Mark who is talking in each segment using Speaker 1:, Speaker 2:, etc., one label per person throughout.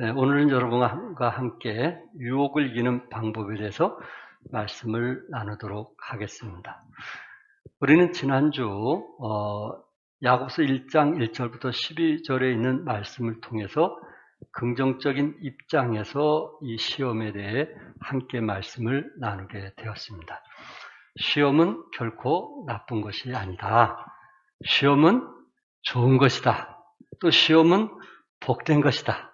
Speaker 1: 오늘은 여러분과 함께 유혹을 이기는 방법에 대해서 말씀을 나누도록 하겠습니다. 우리는 지난주 야고보서 1장 1절부터 12절에 있는 말씀을 통해서 긍정적인 입장에서 이 시험에 대해 함께 말씀을 나누게 되었습니다. 시험은 결코 나쁜 것이 아니다. 시험은 좋은 것이다. 또 시험은 복된 것이다.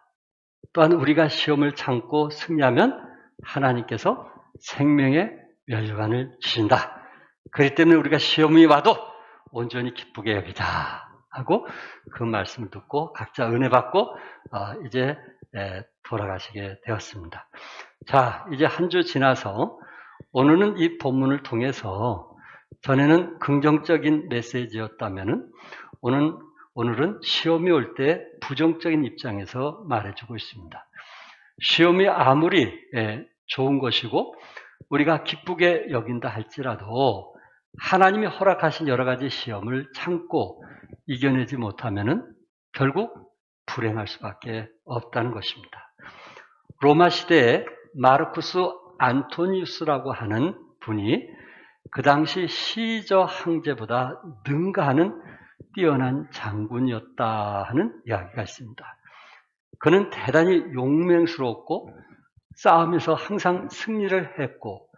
Speaker 1: 또한 우리가 시험을 참고 승리하면 하나님께서 생명의 면류관을 주신다. 그렇기 때문에 우리가 시험이 와도 온전히 기쁘게 여기자 하고 그 말씀을 듣고 각자 은혜 받고 이제 돌아가시게 되었습니다. 자, 이제 한 주 지나서 오늘은 이 본문을 통해서 전에는 긍정적인 메시지였다면은 오늘은 시험이 올 때 부정적인 입장에서 말해주고 있습니다. 시험이 아무리 좋은 것이고 우리가 기쁘게 여긴다 할지라도 하나님이 허락하신 여러 가지 시험을 참고 이겨내지 못하면은 결국 불행할 수밖에 없다는 것입니다. 로마 시대에 마르쿠스 안토니우스라고 하는 분이 그 당시 시저 황제보다 능가하는 뛰어난 장군이었다 하는 이야기가 있습니다. 그는 대단히 용맹스러웠고 싸움에서 항상 승리를 했고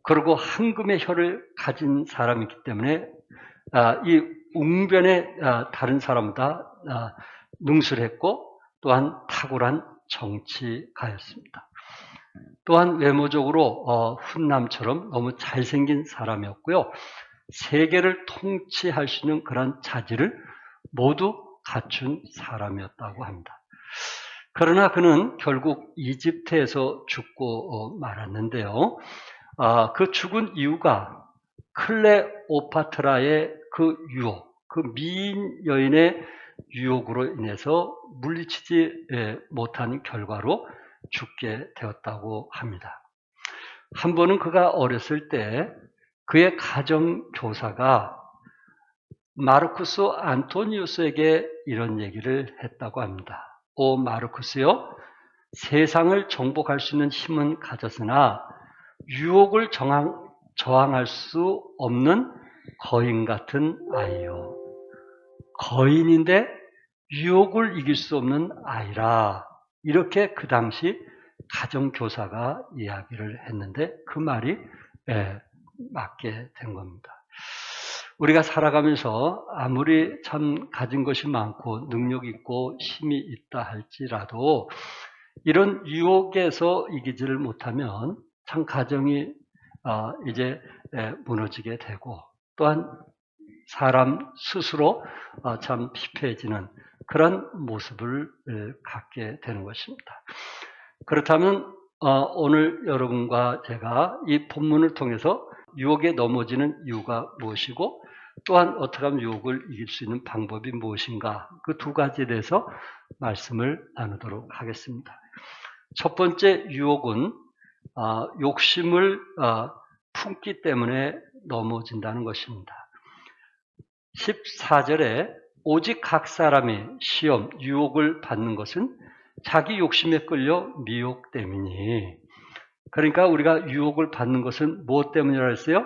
Speaker 1: 그리고 황금의 혀를 가진 사람이기 때문에 이 웅변에 다른 사람보다 능술했고 또한 탁월한 정치가였습니다. 또한 외모적으로 훈남처럼 너무 잘생긴 사람이었고요. 세계를 통치할 수 있는 그런 자질을 모두 갖춘 사람이었다고 합니다. 그러나 그는 결국 이집트에서 죽고 말았는데요. 그 죽은 이유가 클레오파트라의 그 유혹, 그 미인 여인의 유혹으로 인해서 물리치지 못한 결과로 죽게 되었다고 합니다. 한 번은 그가 어렸을 때 그의 가정교사가 마르쿠스 안토니우스에게 이런 얘기를 했다고 합니다. 오 마르쿠스요, 세상을 정복할 수 있는 힘은 가졌으나 유혹을 저항할 수 없는 거인 같은 아이요. 거인인데 유혹을 이길 수 없는 아이라. 이렇게 그 당시 가정교사가 이야기를 했는데 그 말이 맞게 된 겁니다. 우리가 살아가면서 아무리 참 가진 것이 많고 능력 있고 힘이 있다 할지라도 이런 유혹에서 이기지를 못하면 참 가정이 이제 무너지게 되고 또한 사람 스스로 참 피폐해지는 그런 모습을 갖게 되는 것입니다. 그렇다면 오늘 여러분과 제가 이 본문을 통해서 유혹에 넘어지는 이유가 무엇이고 또한 어떻게 하면 유혹을 이길 수 있는 방법이 무엇인가, 그 두 가지에 대해서 말씀을 나누도록 하겠습니다. 첫 번째 유혹은 욕심을 품기 때문에 넘어진다는 것입니다. 14절에 오직 각 사람이 시험, 유혹을 받는 것은 자기 욕심에 끌려 미혹 때문이니. 그러니까 우리가 유혹을 받는 것은 무엇 때문이라고 했어요?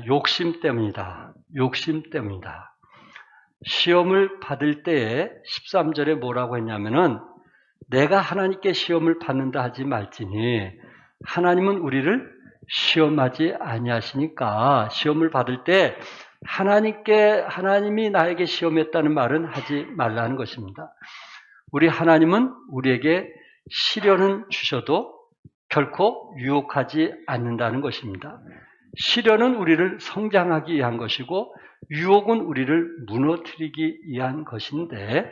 Speaker 1: 욕심 때문이다. 욕심 때문이다. 시험을 받을 때에 13절에 뭐라고 했냐면은 내가 하나님께 시험을 받는다 하지 말지니 하나님은 우리를 시험하지 아니하시니까 시험을 받을 때 하나님이 나에게 시험했다는 말은 하지 말라는 것입니다. 우리 하나님은 우리에게 시련은 주셔도 결코 유혹하지 않는다는 것입니다. 시련은 우리를 성장하기 위한 것이고 유혹은 우리를 무너뜨리기 위한 것인데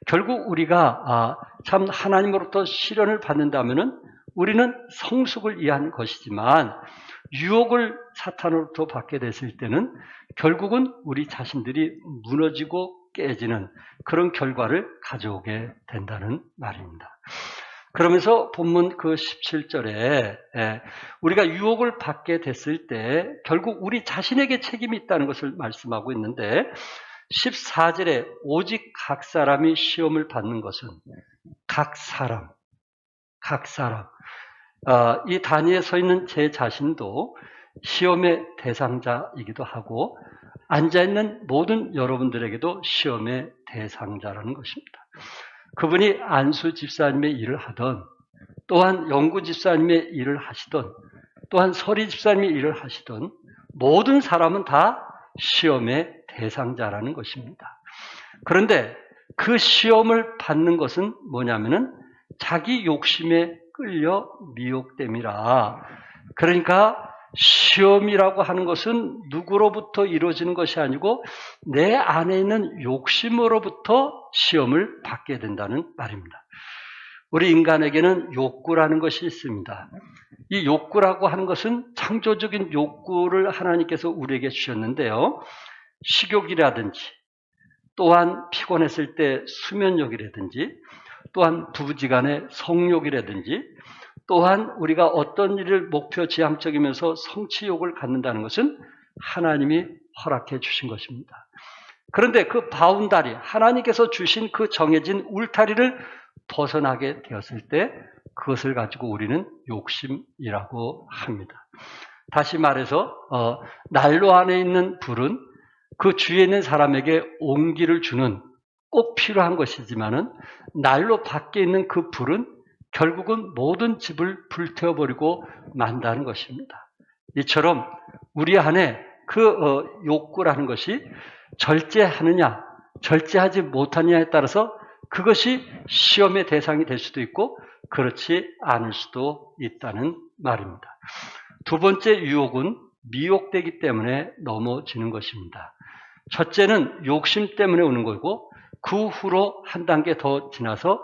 Speaker 1: 결국 우리가 참 하나님으로부터 시련을 받는다면은 우리는 성숙을 위한 것이지만 유혹을 사탄으로부터 받게 됐을 때는 결국은 우리 자신들이 무너지고 깨지는 그런 결과를 가져오게 된다는 말입니다. 그러면서 본문 그 17절에 우리가 유혹을 받게 됐을 때 결국 우리 자신에게 책임이 있다는 것을 말씀하고 있는데 14절에 오직 각 사람이 시험을 받는 것은 각 사람. 이 단위에 서 있는 제 자신도 시험의 대상자이기도 하고 앉아있는 모든 여러분들에게도 시험의 대상자라는 것입니다. 그분이 안수 집사님의 일을 하던 또한 영구 집사님의 일을 하시던 또한 서리 집사님의 일을 하시던 모든 사람은 다 시험의 대상자라는 것입니다. 그런데 그 시험을 받는 것은 뭐냐면은 자기 욕심에 끌려 미혹됨이라. 그러니까 시험이라고 하는 것은 누구로부터 이루어지는 것이 아니고 내 안에 있는 욕심으로부터 시험을 받게 된다는 말입니다. 우리 인간에게는 욕구라는 것이 있습니다. 이 욕구라고 하는 것은 창조적인 욕구를 하나님께서 우리에게 주셨는데요. 식욕이라든지 또한 피곤했을 때 수면욕이라든지 또한 부부지간의 성욕이라든지 또한 우리가 어떤 일을 목표 지향적이면서 성취욕을 갖는다는 것은 하나님이 허락해 주신 것입니다. 그런데 그 바운다리, 하나님께서 주신 그 정해진 울타리를 벗어나게 되었을 때 그것을 가지고 우리는 욕심이라고 합니다. 다시 말해서 난로 안에 있는 불은 그 주위에 있는 사람에게 온기를 주는 꼭 필요한 것이지만은 난로 밖에 있는 그 불은 결국은 모든 집을 불태워버리고 만다는 것입니다. 이처럼 우리 안에 그 욕구라는 것이 절제하느냐, 절제하지 못하느냐에 따라서 그것이 시험의 대상이 될 수도 있고 그렇지 않을 수도 있다는 말입니다. 두 번째 유혹은 미혹되기 때문에 넘어지는 것입니다. 첫째는 욕심 때문에 오는 거고 그 후로 한 단계 더 지나서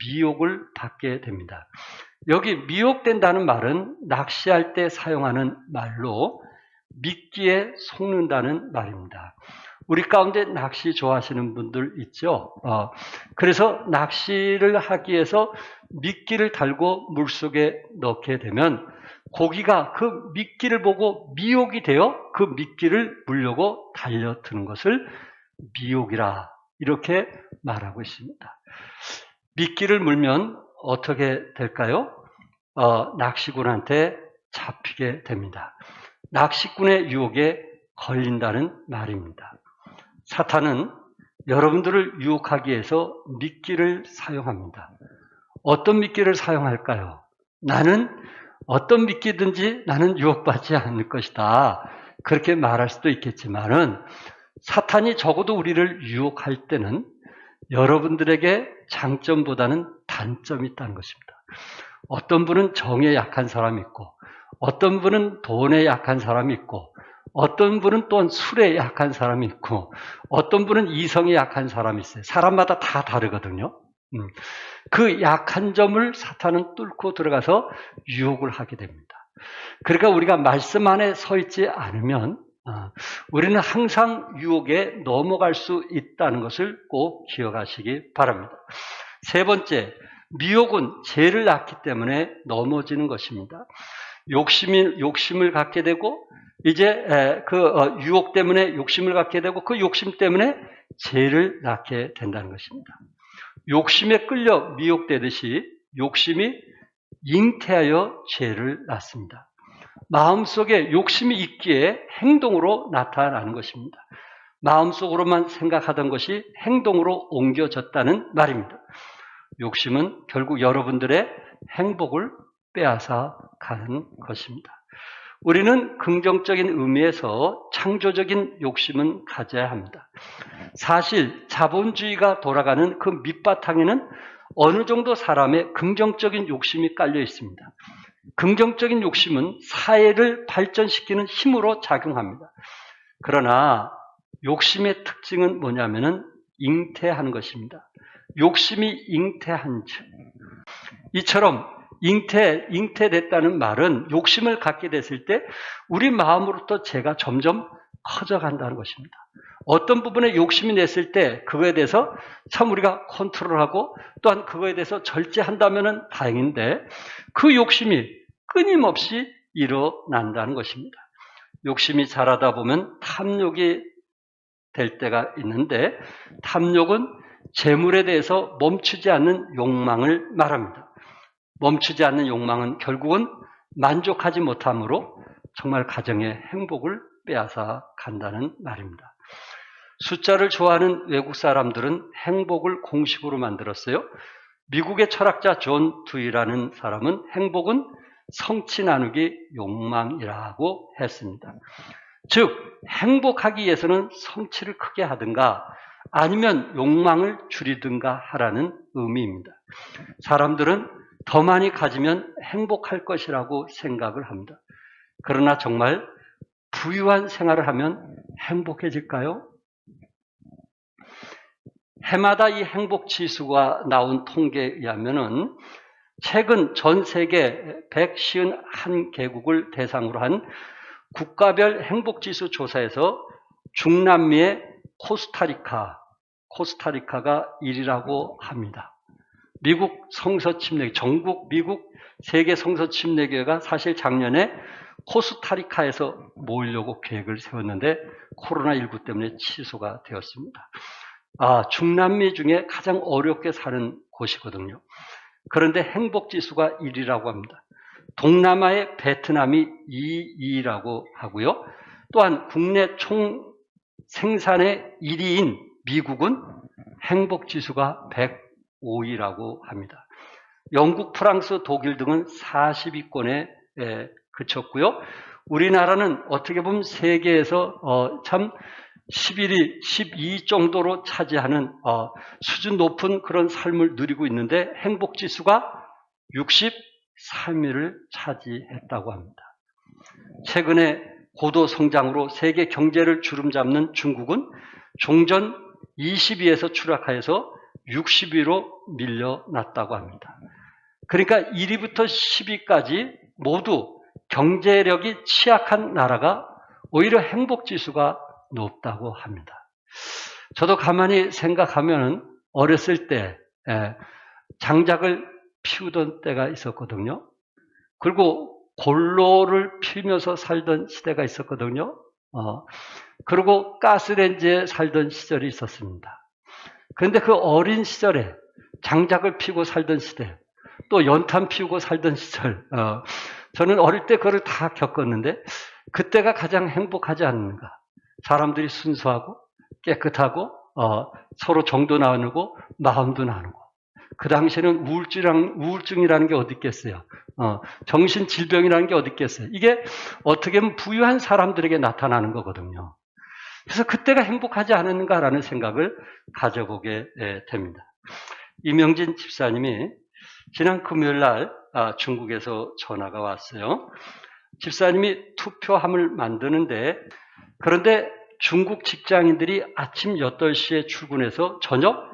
Speaker 1: 미혹을 받게 됩니다. 여기 미혹된다는 말은 낚시할 때 사용하는 말로 미끼에 속는다는 말입니다. 우리 가운데 낚시 좋아하시는 분들 있죠? 그래서 낚시를 하기 위해서 미끼를 달고 물속에 넣게 되면 고기가 그 미끼를 보고 미혹이 되어 그 미끼를 물려고 달려드는 것을 미혹이라 이렇게 말하고 있습니다. 미끼를 물면 어떻게 될까요? 낚시꾼한테 잡히게 됩니다. 낚시꾼의 유혹에 걸린다는 말입니다. 사탄은 여러분들을 유혹하기 위해서 미끼를 사용합니다. 어떤 미끼를 사용할까요? 나는 어떤 미끼든지 나는 유혹받지 않을 것이다. 그렇게 말할 수도 있겠지만은 사탄이 적어도 우리를 유혹할 때는 여러분들에게 장점보다는 단점이 있다는 것입니다. 어떤 분은 정에 약한 사람이 있고 어떤 분은 돈에 약한 사람이 있고 어떤 분은 또한 술에 약한 사람이 있고 어떤 분은 이성에 약한 사람이 있어요. 사람마다 다 다르거든요. 그 약한 점을 사탄은 뚫고 들어가서 유혹을 하게 됩니다. 그러니까 우리가 말씀 안에 서 있지 않으면 우리는 항상 유혹에 넘어갈 수 있다는 것을 꼭 기억하시기 바랍니다. 세 번째, 미혹은 죄를 낳기 때문에 넘어지는 것입니다. 욕심을 갖게 되고 이제 그 유혹 때문에 욕심을 갖게 되고 그 욕심 때문에 죄를 낳게 된다는 것입니다. 욕심에 끌려 미혹되듯이 욕심이 잉태하여 죄를 낳습니다. 마음속에 욕심이 있기에 행동으로 나타나는 것입니다. 마음속으로만 생각하던 것이 행동으로 옮겨졌다는 말입니다. 욕심은 결국 여러분들의 행복을 빼앗아 가는 것입니다. 우리는 긍정적인 의미에서 창조적인 욕심은 가져야 합니다. 사실 자본주의가 돌아가는 그 밑바탕에는 어느 정도 사람의 긍정적인 욕심이 깔려 있습니다. 긍정적인 욕심은 사회를 발전시키는 힘으로 작용합니다. 그러나 욕심의 특징은 뭐냐면은 잉태하는 것입니다. 욕심이 잉태한 즉, 이처럼 잉태됐다는 말은 욕심을 갖게 됐을 때 우리 마음으로부터 죄가 점점 커져간다는 것입니다. 어떤 부분에 욕심이 냈을 때 그거에 대해서 참 우리가 컨트롤하고 또한 그거에 대해서 절제한다면 다행인데 그 욕심이 끊임없이 일어난다는 것입니다. 욕심이 자라다 보면 탐욕이 될 때가 있는데 탐욕은 재물에 대해서 멈추지 않는 욕망을 말합니다. 멈추지 않는 욕망은 결국은 만족하지 못함으로 정말 가정의 행복을 빼앗아 간다는 말입니다. 숫자를 좋아하는 외국 사람들은 행복을 공식으로 만들었어요. 미국의 철학자 존 두이라는 사람은 행복은 성취 나누기 욕망이라고 했습니다. 즉 행복하기 위해서는 성취를 크게 하든가 아니면 욕망을 줄이든가 하라는 의미입니다. 사람들은 더 많이 가지면 행복할 것이라고 생각을 합니다. 그러나 정말 부유한 생활을 하면 행복해질까요? 해마다 이 행복 지수가 나온 통계에 의하면은 최근 전 세계 151개국을 대상으로 한 국가별 행복지수 조사에서 중남미의 코스타리카가 1위라고 합니다. 미국 성서침례, 전국 미국 세계 성서침례교회가 사실 작년에 코스타리카에서 모이려고 계획을 세웠는데 코로나19 때문에 취소가 되었습니다. 중남미 중에 가장 어렵게 사는 곳이거든요. 그런데 행복지수가 1위라고 합니다. 동남아의 베트남이 2위라고 하고요. 또한 국내 총 생산의 1위인 미국은 행복지수가 105위라고 합니다. 영국, 프랑스, 독일 등은 40위권에 그쳤고요. 우리나라는 어떻게 보면 세계에서 참 11위, 12위 정도로 차지하는 수준 높은 그런 삶을 누리고 있는데 행복지수가 63위를 차지했다고 합니다. 최근에 고도 성장으로 세계 경제를 주름잡는 중국은 종전 20위에서 추락하여서 60위로 밀려났다고 합니다. 그러니까 1위부터 10위까지 모두 경제력이 취약한 나라가 오히려 행복지수가 높다고 합니다. 저도 가만히 생각하면 어렸을 때 장작을 피우던 때가 있었거든요. 그리고 골로를 피우면서 살던 시대가 있었거든요. 그리고 가스레인지에 살던 시절이 있었습니다. 그런데 그 어린 시절에 장작을 피우고 살던 시대, 또 연탄 피우고 살던 시절, 저는 어릴 때 그걸 다 겪었는데 그때가 가장 행복하지 않는가. 사람들이 순수하고 깨끗하고 서로 정도 나누고 마음도 나누고 그 당시에는 우울증이라는 게 어디 있겠어요. 정신질병이라는 게 어디 있겠어요. 이게 어떻게 보면 부유한 사람들에게 나타나는 거거든요. 그래서 그때가 행복하지 않았는가라는 생각을 가져보게 됩니다. 이명진 집사님이 지난 금요일 날 중국에서 전화가 왔어요. 집사님이 투표함을 만드는데 그런데 중국 직장인들이 아침 8시에 출근해서 저녁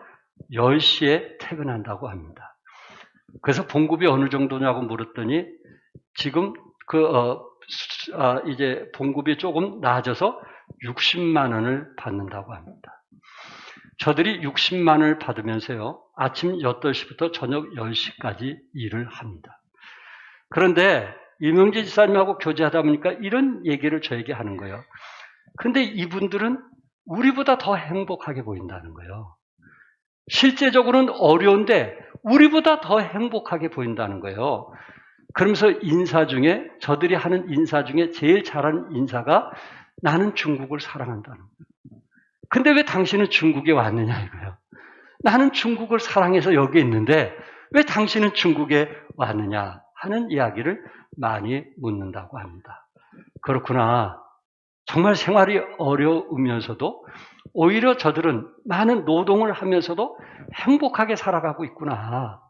Speaker 1: 10시에 퇴근한다고 합니다. 그래서 봉급이 어느 정도냐고 물었더니 지금 이제 봉급이 조금 낮아서 60만 원을 받는다고 합니다. 저들이 60만 원을 받으면서요, 아침 8시부터 저녁 10시까지 일을 합니다. 그런데 이명재 지사님하고 교제하다 보니까 이런 얘기를 저에게 하는 거예요. 근데 이분들은 우리보다 더 행복하게 보인다는 거예요. 실제적으로는 어려운데 우리보다 더 행복하게 보인다는 거예요. 그러면서 저들이 하는 인사 중에 제일 잘하는 인사가 나는 중국을 사랑한다는 거예요. 근데 왜 당신은 중국에 왔느냐 이거예요. 나는 중국을 사랑해서 여기 있는데 왜 당신은 중국에 왔느냐 하는 이야기를 많이 묻는다고 합니다. 그렇구나. 정말 생활이 어려우면서도 오히려 저들은 많은 노동을 하면서도 행복하게 살아가고 있구나.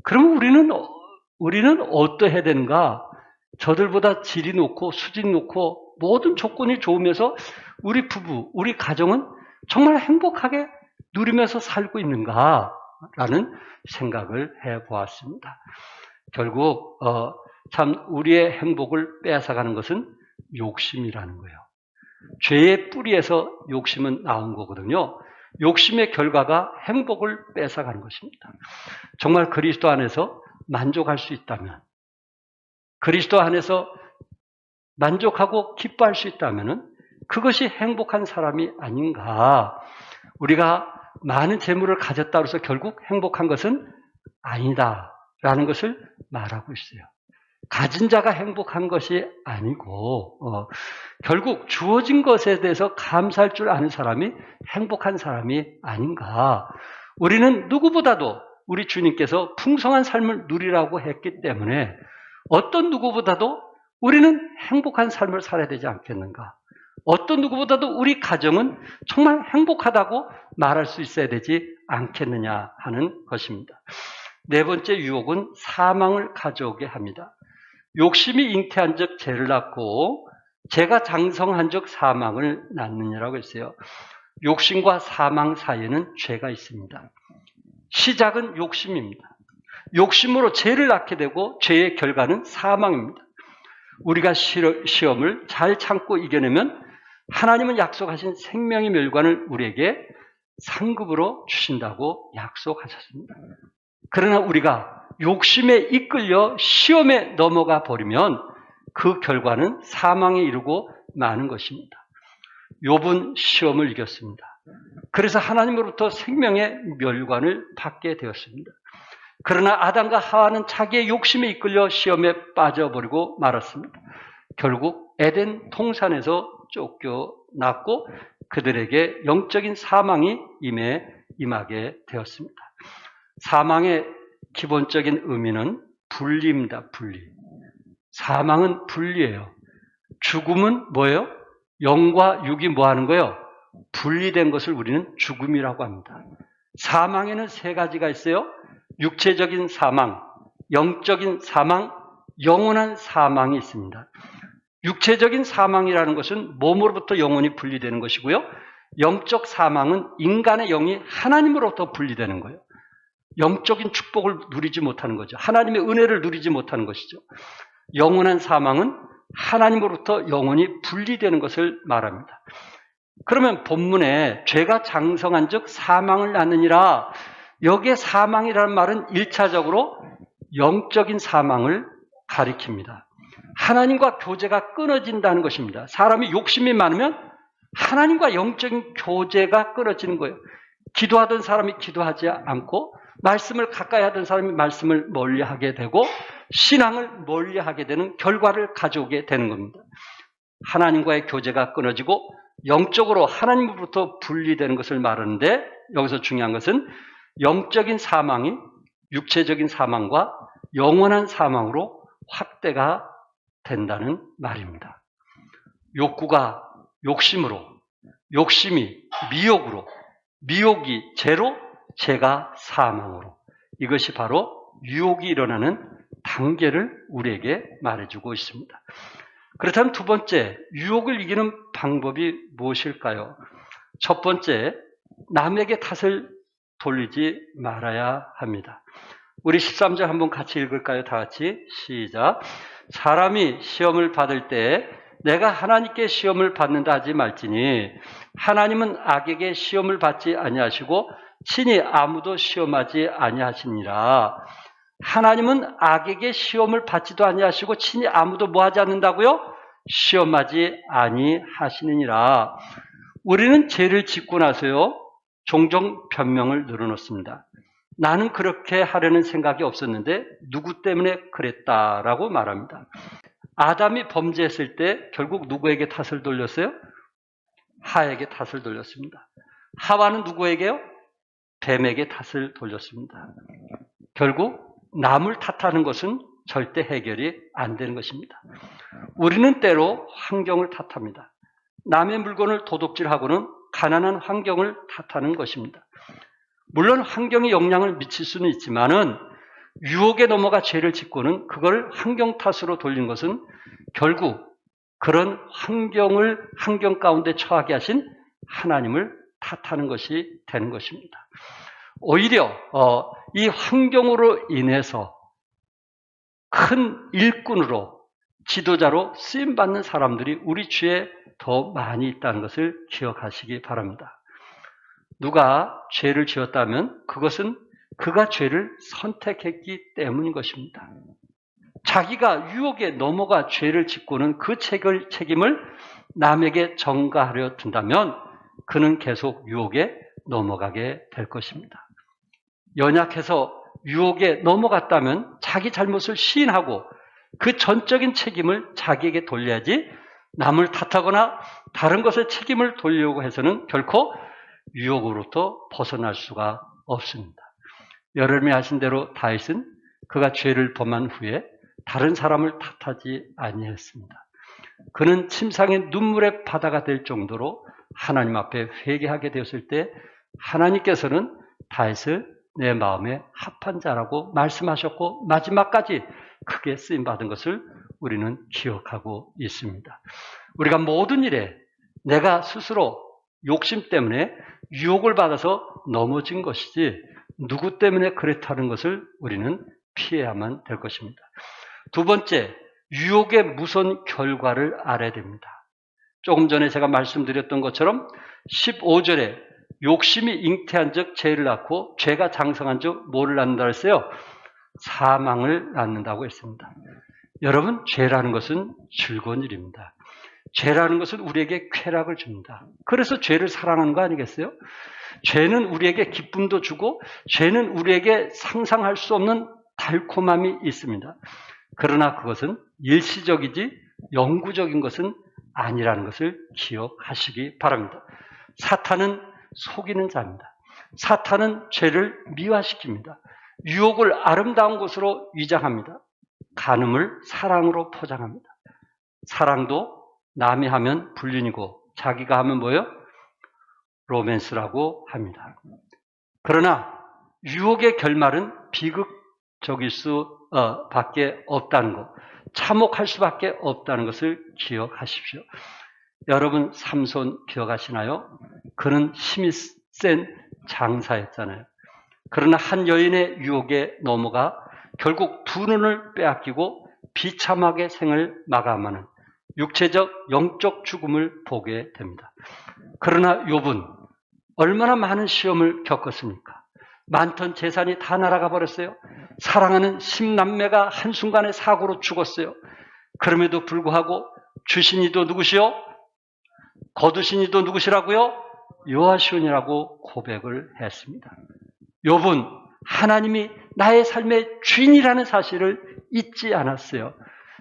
Speaker 1: 그럼 우리는 어떠해야 되는가? 저들보다 질이 높고 수준이 높고 모든 조건이 좋으면서 우리 부부, 우리 가정은 정말 행복하게 누리면서 살고 있는가라는 생각을 해보았습니다. 결국 참 우리의 행복을 빼앗아가는 것은 욕심이라는 거예요. 죄의 뿌리에서 욕심은 나온 거거든요. 욕심의 결과가 행복을 뺏어가는 것입니다. 정말 그리스도 안에서 만족할 수 있다면, 그리스도 안에서 만족하고 기뻐할 수 있다면 그것이 행복한 사람이 아닌가. 우리가 많은 재물을 가졌다고 해서 결국 행복한 것은 아니다라는 것을 말하고 있어요. 가진 자가 행복한 것이 아니고 결국 주어진 것에 대해서 감사할 줄 아는 사람이 행복한 사람이 아닌가. 우리는 누구보다도 우리 주님께서 풍성한 삶을 누리라고 했기 때문에 어떤 누구보다도 우리는 행복한 삶을 살아야 되지 않겠는가. 어떤 누구보다도 우리 가정은 정말 행복하다고 말할 수 있어야 되지 않겠느냐 하는 것입니다. 네 번째 유혹은 사망을 가져오게 합니다. 욕심이 잉태한 적 죄를 낳고 죄가 장성한 적 사망을 낳느니라고 했어요. 욕심과 사망 사이에는 죄가 있습니다. 시작은 욕심입니다. 욕심으로 죄를 낳게 되고 죄의 결과는 사망입니다. 우리가 시험을 잘 참고 이겨내면 하나님은 약속하신 생명의 멸관을 우리에게 상급으로 주신다고 약속하셨습니다. 그러나 우리가 욕심에 이끌려 시험에 넘어가 버리면 그 결과는 사망에 이르고 마는 것입니다. 욥은 시험을 이겼습니다. 그래서 하나님으로부터 생명의 멸관을 받게 되었습니다. 그러나 아담과 하와는 자기의 욕심에 이끌려 시험에 빠져버리고 말았습니다. 결국 에덴 동산에서 쫓겨났고 그들에게 영적인 사망이 임하게 되었습니다. 사망의 기본적인 의미는 분리입니다. 분리. 사망은 분리예요. 죽음은 뭐예요? 영과 육이 뭐 하는 거예요? 분리된 것을 우리는 죽음이라고 합니다. 사망에는 세 가지가 있어요. 육체적인 사망, 영적인 사망, 영원한 사망이 있습니다. 육체적인 사망이라는 것은 몸으로부터 영혼이 분리되는 것이고요. 영적 사망은 인간의 영이 하나님으로부터 분리되는 거예요. 영적인 축복을 누리지 못하는 거죠. 하나님의 은혜를 누리지 못하는 것이죠. 영원한 사망은 하나님으로부터 영혼이 분리되는 것을 말합니다. 그러면 본문에 죄가 장성한 즉 사망을 낳느니라, 여기에 사망이라는 말은 1차적으로 영적인 사망을 가리킵니다. 하나님과 교제가 끊어진다는 것입니다. 사람이 욕심이 많으면 하나님과 영적인 교제가 끊어지는 거예요. 기도하던 사람이 기도하지 않고 말씀을 가까이 하던 사람이 말씀을 멀리하게 되고 신앙을 멀리하게 되는 결과를 가져오게 되는 겁니다. 하나님과의 교제가 끊어지고 영적으로 하나님으로부터 분리되는 것을 말하는데, 여기서 중요한 것은 영적인 사망이 육체적인 사망과 영원한 사망으로 확대가 된다는 말입니다. 욕구가 욕심으로, 욕심이 미혹으로, 미혹이 죄로, 죄가 사망으로, 이것이 바로 유혹이 일어나는 단계를 우리에게 말해주고 있습니다. 그렇다면 두 번째, 유혹을 이기는 방법이 무엇일까요? 첫 번째, 남에게 탓을 돌리지 말아야 합니다. 우리 13절 한번 같이 읽을까요? 다 같이 시작. 사람이 시험을 받을 때 내가 하나님께 시험을 받는다 하지 말지니 하나님은 악에게 시험을 받지 아니하시고 친히 아무도 시험하지 아니하시니라. 하나님은 악에게 시험을 받지도 아니하시고 친히 아무도 뭐 하지 않는다고요? 시험하지 아니하시느니라. 우리는 죄를 짓고 나서요, 종종 변명을 늘어놓습니다. 나는 그렇게 하려는 생각이 없었는데 누구 때문에 그랬다라고 말합니다. 아담이 범죄했을 때 결국 누구에게 탓을 돌렸어요? 하에게 탓을 돌렸습니다. 하와는 누구에게요? 뱀에게 탓을 돌렸습니다. 결국 남을 탓하는 것은 절대 해결이 안 되는 것입니다. 우리는 때로 환경을 탓합니다. 남의 물건을 도둑질하고는 가난한 환경을 탓하는 것입니다. 물론 환경이 영향을 미칠 수는 있지만은 유혹에 넘어가 죄를 짓고는 그걸 환경 탓으로 돌린 것은 결국 그런 환경 가운데 처하게 하신 하나님을 탓하는 것이 되는 것입니다. 오히려 이 환경으로 인해서 큰 일꾼으로, 지도자로 쓰임받는 사람들이 우리 주위에 더 많이 있다는 것을 기억하시기 바랍니다. 누가 죄를 지었다면 그것은 그가 죄를 선택했기 때문인 것입니다. 자기가 유혹에 넘어가 죄를 짓고는 그 책임을 남에게 전가하려 든다면 그는 계속 유혹에 넘어가게 될 것입니다. 연약해서 유혹에 넘어갔다면 자기 잘못을 시인하고 그 전적인 책임을 자기에게 돌려야지 남을 탓하거나 다른 것에 책임을 돌리려고 해서는 결코 유혹으로부터 벗어날 수가 없습니다. 여러분이 아신 대로 다윗은 그가 죄를 범한 후에 다른 사람을 탓하지 아니했습니다. 그는 침상의 눈물의 바다가 될 정도로 하나님 앞에 회개하게 되었을 때 하나님께서는 다윗을 내 마음에 합한 자라고 말씀하셨고 마지막까지 크게 쓰임받은 것을 우리는 기억하고 있습니다. 우리가 모든 일에 내가 스스로 욕심 때문에 유혹을 받아서 넘어진 것이지 누구 때문에 그랬다는 것을 우리는 피해야만 될 것입니다. 두 번째, 유혹의 무서운 결과를 알아야 됩니다. 조금 전에 제가 말씀드렸던 것처럼 15절에 욕심이 잉태한 적 죄를 낳고 죄가 장성한 적 뭐를 낳는다 했어요? 사망을 낳는다고 했습니다. 여러분, 죄라는 것은 즐거운 일입니다. 죄라는 것은 우리에게 쾌락을 줍니다. 그래서 죄를 사랑하는 거 아니겠어요? 죄는 우리에게 기쁨도 주고 죄는 우리에게 상상할 수 없는 달콤함이 있습니다. 그러나 그것은 일시적이지 영구적인 것은 아니라는 것을 기억하시기 바랍니다. 사탄은 속이는 자입니다. 사탄은 죄를 미화시킵니다. 유혹을 아름다운 것으로 위장합니다. 간음을 사랑으로 포장합니다. 사랑도 남이 하면 불륜이고 자기가 하면 뭐예요? 로맨스라고 합니다. 그러나 유혹의 결말은 비극적일 수밖에 없다는 것, 참혹할 수밖에 없다는 것을 기억하십시오. 여러분 삼손 기억하시나요? 그는 힘이 센 장사였잖아요. 그러나 한 여인의 유혹에 넘어가 결국 두 눈을 빼앗기고 비참하게 생을 마감하는 육체적 영적 죽음을 보게 됩니다. 그러나 욥은 얼마나 많은 시험을 겪었습니까? 많던 재산이 다 날아가 버렸어요. 사랑하는 10남매가 한순간에 사고로 죽었어요. 그럼에도 불구하고 주신 이도 누구시요? 거두신 이도 누구시라고요? 여호와시온이라고 고백을 했습니다. 욥은 하나님이 나의 삶의 주인이라는 사실을 잊지 않았어요.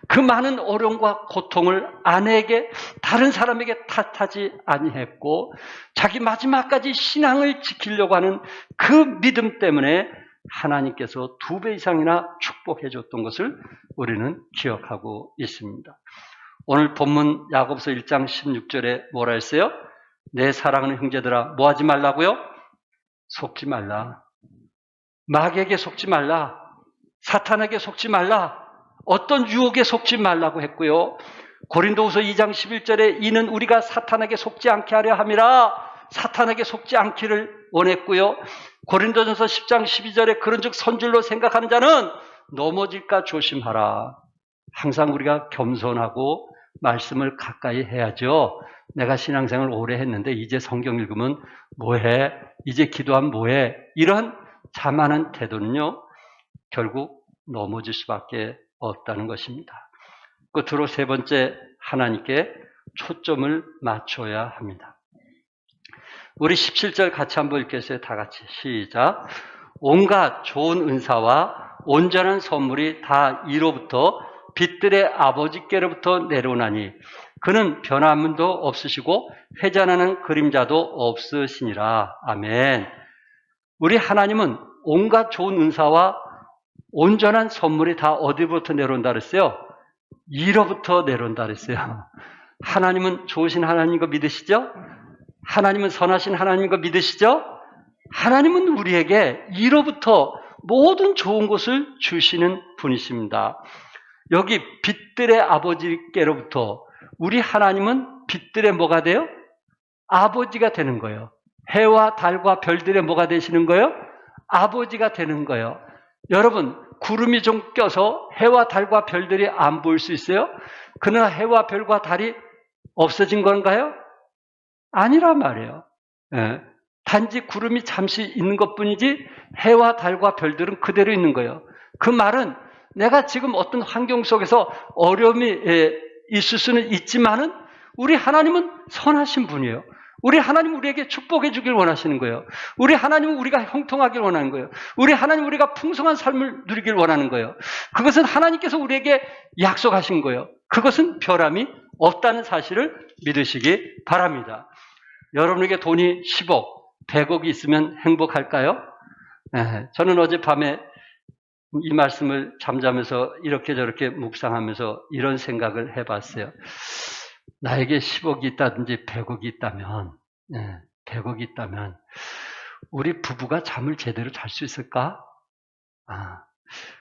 Speaker 1: 그 많은 어려움과 고통을 아내에게 다른 사람에게 탓하지 아니했고 자기 마지막까지 신앙을 지키려고 하는 그 믿음 때문에 하나님께서 2배 이상이나 축복해 줬던 것을 우리는 기억하고 있습니다. 오늘 본문 야고보서 1장 16절에 뭐라 했어요? 내 사랑하는 형제들아 뭐 하지 말라고요? 속지 말라. 마귀에게 속지 말라. 사탄에게 속지 말라. 어떤 유혹에 속지 말라고 했고요. 고린도후서 2장 11절에 이는 우리가 사탄에게 속지 않게 하려 함이라 사탄에게 속지 않기를 원했고요. 고린도전서 10장 12절에 그런즉 선줄로 생각하는 자는 넘어질까 조심하라. 항상 우리가 겸손하고 말씀을 가까이 해야죠. 내가 신앙생활 오래 했는데 이제 성경 읽으면 뭐해? 이제 기도하면 뭐해? 이런 자만한 태도는요. 결국 넘어질 수밖에 없다는 것입니다. 끝으로 세 번째, 하나님께 초점을 맞춰야 합니다. 우리 17절 같이 한번 읽겠어요. 다 같이 시작. 온갖 좋은 은사와 온전한 선물이 다 이로부터 빛들의 아버지께로부터 내려오나니 그는 변함도 없으시고 회전하는 그림자도 없으시니라. 아멘. 우리 하나님은 온갖 좋은 은사와 온전한 선물이 다 어디부터 내려온다 그랬어요? 이로부터 내려온다 그랬어요. 하나님은 좋으신 하나님인 거 믿으시죠? 하나님은 선하신 하나님인 거 믿으시죠? 하나님은 우리에게 이로부터 모든 좋은 것을 주시는 분이십니다. 여기 빛들의 아버지께로부터 우리 하나님은 빛들의 뭐가 돼요? 아버지가 되는 거예요. 해와 달과 별들의 뭐가 되시는 거예요? 아버지가 되는 거예요. 여러분, 구름이 좀 껴서 해와 달과 별들이 안 보일 수 있어요? 그러나 해와 별과 달이 없어진 건가요? 아니란 말이에요. 예. 단지 구름이 잠시 있는 것뿐이지 해와 달과 별들은 그대로 있는 거예요. 그 말은 내가 지금 어떤 환경 속에서 어려움이 있을 수는 있지만은 우리 하나님은 선하신 분이에요. 우리 하나님은 우리에게 축복해 주길 원하시는 거예요. 우리 하나님은 우리가 형통하길 원하는 거예요. 우리 하나님은 우리가 풍성한 삶을 누리길 원하는 거예요. 그것은 하나님께서 우리에게 약속하신 거예요. 그것은 변함이 없다는 사실을 믿으시기 바랍니다. 여러분에게 돈이 10억, 100억이 있으면 행복할까요? 저는 어젯밤에 이 말씀을 잠자면서 이렇게 저렇게 묵상하면서 이런 생각을 해봤어요. 나에게 10억이 있다든지 100억이 있다면, 100억이 있다면, 우리 부부가 잠을 제대로 잘 수 있을까?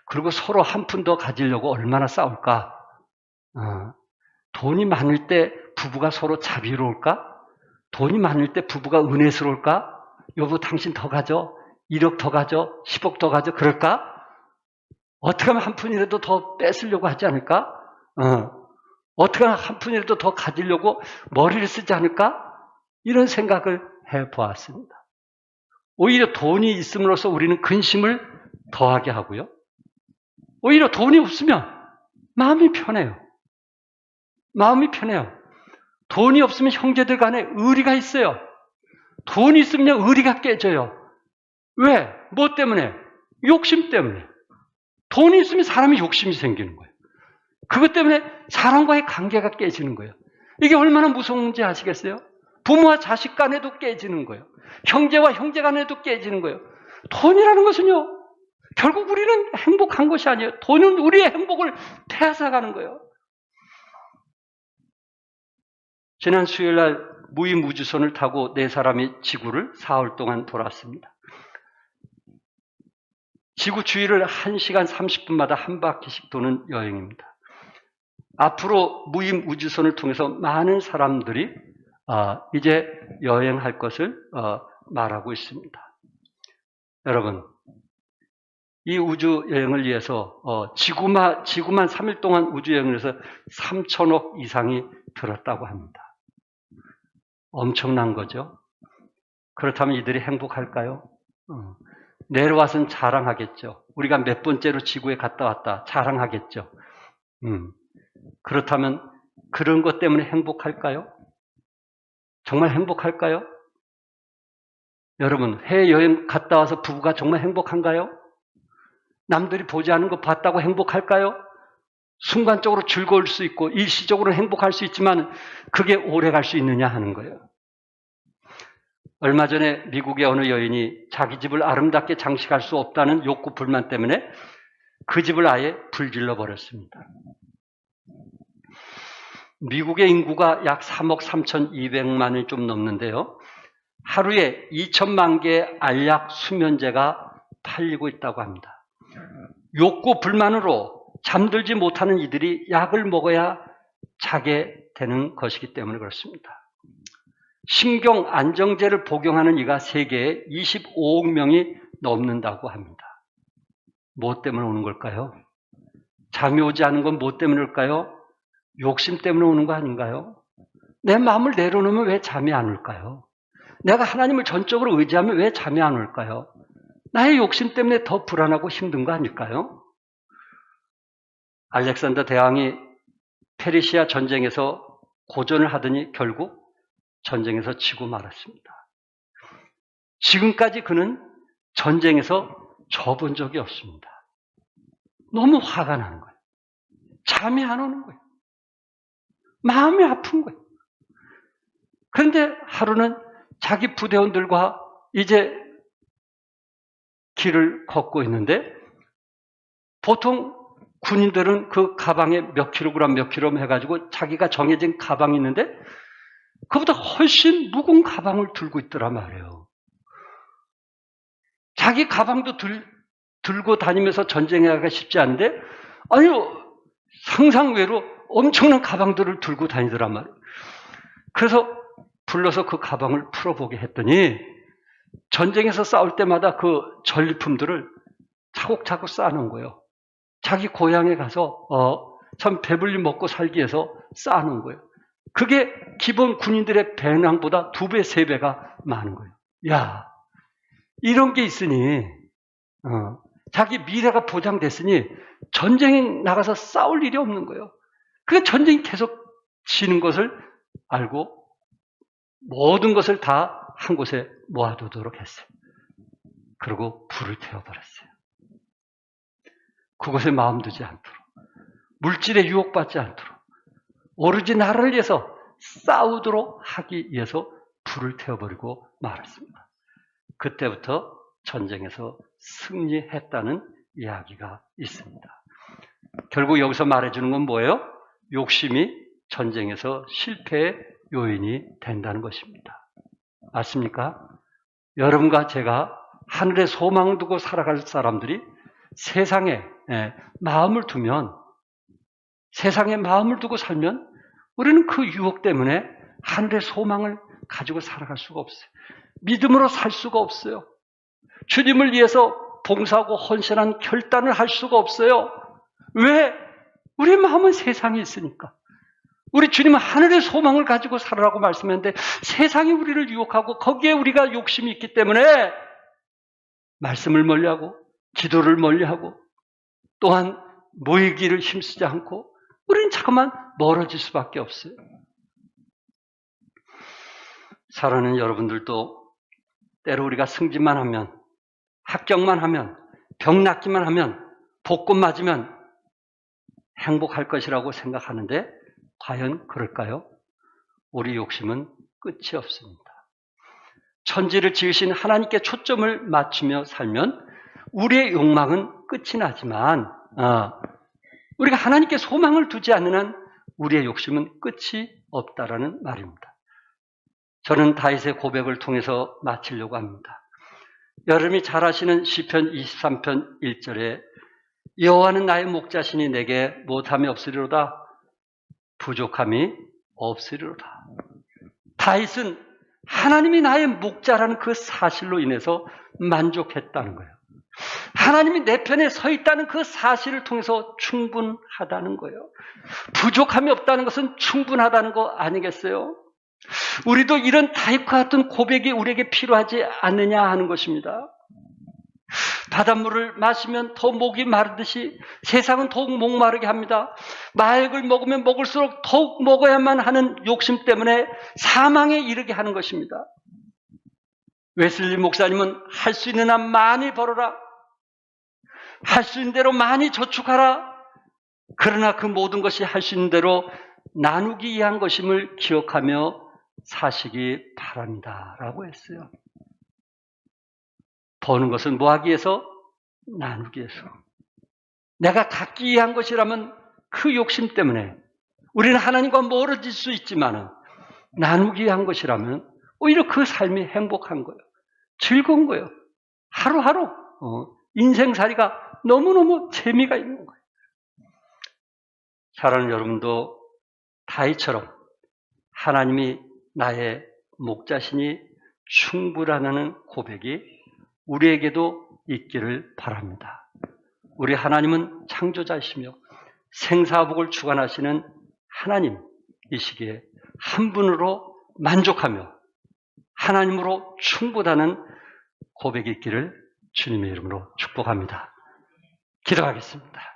Speaker 1: 그리고 서로 한 푼 더 가지려고 얼마나 싸울까? 돈이 많을 때 부부가 서로 자비로울까? 돈이 많을 때 부부가 은혜스러울까? 여보, 당신 더 가져? 1억 더 가져? 10억 더 가져? 그럴까? 어떻게 하면 한 푼이라도 더 뺏으려고 하지 않을까? 어떻게 하면 한 푼이라도 더 가지려고 머리를 쓰지 않을까? 이런 생각을 해보았습니다. 오히려 돈이 있음으로써 우리는 근심을 더하게 하고요. 오히려 돈이 없으면 마음이 편해요. 마음이 편해요. 돈이 없으면 형제들 간에 의리가 있어요. 돈이 있으면 의리가 깨져요. 왜? 뭐 때문에? 욕심 때문에. 돈이 있으면 사람이 욕심이 생기는 거예요. 그것 때문에 사람과의 관계가 깨지는 거예요. 이게 얼마나 무서운지 아시겠어요? 부모와 자식 간에도 깨지는 거예요. 형제와 형제 간에도 깨지는 거예요. 돈이라는 것은요, 결국 우리는 행복한 것이 아니에요. 돈은 우리의 행복을 빼앗아가는 거예요. 지난 수요일 날 무임우주선을 타고 4사람이 지구를 4월 동안 돌았습니다. 지구 주위를 1시간 30분마다 한 바퀴씩 도는 여행입니다. 앞으로 무임우주선을 통해서 많은 사람들이 이제 여행할 것을 말하고 있습니다. 여러분, 이 우주 여행을 위해서 지구만 3일 동안 우주 여행을 해서 3천억 이상이 들었다고 합니다. 엄청난 거죠. 그렇다면 이들이 행복할까요? 내려와서는 자랑하겠죠. 우리가 몇 번째로 지구에 갔다 왔다 자랑하겠죠. 그렇다면 그런 것 때문에 행복할까요? 정말 행복할까요? 여러분, 해외여행 갔다 와서 부부가 정말 행복한가요? 남들이 보지 않은 거 봤다고 행복할까요? 순간적으로 즐거울 수 있고 일시적으로 행복할 수 있지만 그게 오래 갈 수 있느냐 하는 거예요. 얼마 전에 미국의 어느 여인이 자기 집을 아름답게 장식할 수 없다는 욕구 불만 때문에 그 집을 아예 불질러 버렸습니다. 미국의 인구가 약 3억 3,200만이 좀 넘는데요. 하루에 2천만 개의 알약 수면제가 팔리고 있다고 합니다. 욕구 불만으로 잠들지 못하는 이들이 약을 먹어야 자게 되는 것이기 때문에 그렇습니다. 신경 안정제를 복용하는 이가 세계에 25억 명이 넘는다고 합니다. 뭐 때문에 오는 걸까요? 잠이 오지 않은 건 뭐 때문일까요? 욕심 때문에 오는 거 아닌가요? 내 마음을 내려놓으면 왜 잠이 안 올까요? 내가 하나님을 전적으로 의지하면 왜 잠이 안 올까요? 나의 욕심 때문에 더 불안하고 힘든 거 아닐까요? 알렉산더 대왕이 페르시아 전쟁에서 고전을 하더니 결국 전쟁에서 지고 말았습니다. 지금까지 그는 전쟁에서 져본 적이 없습니다. 너무 화가 나는 거예요. 잠이 안 오는 거예요. 마음이 아픈 거예요. 그런데 하루는 자기 부대원들과 이제 길을 걷고 있는데 보통 군인들은 그 가방에 몇 킬로그램 해가지고 자기가 정해진 가방이 있는데 그보다 훨씬 무거운 가방을 들고 있더란 말이에요. 자기 가방도 들고 다니면서 전쟁에 가기가 쉽지 않은데 상상외로 엄청난 가방들을 들고 다니더란 말이에요. 그래서 불러서 그 가방을 풀어보게 했더니 전쟁에서 싸울 때마다 그 전리품들을 차곡차곡 쌓아놓은 거예요. 자기 고향에 가서 참 배불리 먹고 살기 위해서 쌓아놓은 거예요. 그게 기본 군인들의 배낭보다 2배, 3배가 많은 거예요. 야, 이런 게 있으니 자기 미래가 보장됐으니 전쟁에 나가서 싸울 일이 없는 거예요. 그 전쟁이 계속 지는 것을 알고 모든 것을 다 한 곳에 모아두도록 했어요. 그리고 불을 태워버렸어요. 그곳에 마음 두지 않도록, 물질에 유혹받지 않도록, 오로지 나를 위해서 싸우도록 하기 위해서 불을 태워버리고 말았습니다. 그때부터 전쟁에서 승리했다는 이야기가 있습니다. 결국 여기서 말해주는 건 뭐예요? 욕심이 전쟁에서 실패의 요인이 된다는 것입니다. 맞습니까? 여러분과 제가 하늘에 소망을 두고 살아갈 사람들이 세상에 마음을 두면, 세상에 마음을 두고 살면 우리는 그 유혹 때문에 하늘의 소망을 가지고 살아갈 수가 없어요. 믿음으로 살 수가 없어요. 주님을 위해서 봉사하고 헌신한 결단을 할 수가 없어요. 왜? 우리 마음은 세상에 있으니까. 우리 주님은 하늘의 소망을 가지고 살아라고 말씀했는데 세상이 우리를 유혹하고 거기에 우리가 욕심이 있기 때문에 말씀을 멀리하고 기도를 멀리하고 또한 모이기를 힘쓰지 않고 우리는 자꾸만 멀어질 수밖에 없어요. 사랑하는 여러분들도 때로 우리가 승진만 하면, 합격만 하면, 병 낫기만 하면, 복권 맞으면 행복할 것이라고 생각하는데 과연 그럴까요? 우리 욕심은 끝이 없습니다. 천지를 지으신 하나님께 초점을 맞추며 살면 우리의 욕망은 끝이 나지만 우리가 하나님께 소망을 두지 않는 한 우리의 욕심은 끝이 없다라는 말입니다. 저는 다윗의 고백을 통해서 마치려고 합니다. 여러분이 잘 아시는 시편 23편 1절에 여호와는 나의 목자시니 내게 못함이 없으리로다. 부족함이 없으리로다. 다윗은 하나님이 나의 목자라는 그 사실로 인해서 만족했다는 거예요. 하나님이 내 편에 서 있다는 그 사실을 통해서 충분하다는 거예요. 부족함이 없다는 것은 충분하다는 거 아니겠어요? 우리도 이런 다윗과 같은 고백이 우리에게 필요하지 않느냐 하는 것입니다. 바닷물을 마시면 더 목이 마르듯이 세상은 더욱 목마르게 합니다. 마약을 먹으면 먹을수록 더욱 먹어야만 하는 욕심 때문에 사망에 이르게 하는 것입니다. 웨슬리 목사님은 할 수 있는 한 많이 벌어라. 할 수 있는 대로 많이 저축하라. 그러나 그 모든 것이 할 수 있는 대로 나누기 위한 것임을 기억하며 사시기 바랍니다. 라고 했어요. 버는 것은 뭐 하기 위해서? 나누기 위해서. 내가 갖기 위한 것이라면 그 욕심 때문에 우리는 하나님과 멀어질 수 있지만 나누기 위한 것이라면 오히려 그 삶이 행복한 거예요. 즐거운 거예요. 하루하루 인생살이가 너무너무 재미가 있는 거예요. 사랑하는 여러분도 다윗처럼 하나님이 나의 목자시니 충분하다는 고백이 우리에게도 있기를 바랍니다. 우리 하나님은 창조자이시며 생사복을 주관하시는 하나님이시기에 한 분으로 만족하며 하나님으로 충분하다는 고백이 있기를 주님의 이름으로 축복합니다. 기도하겠습니다.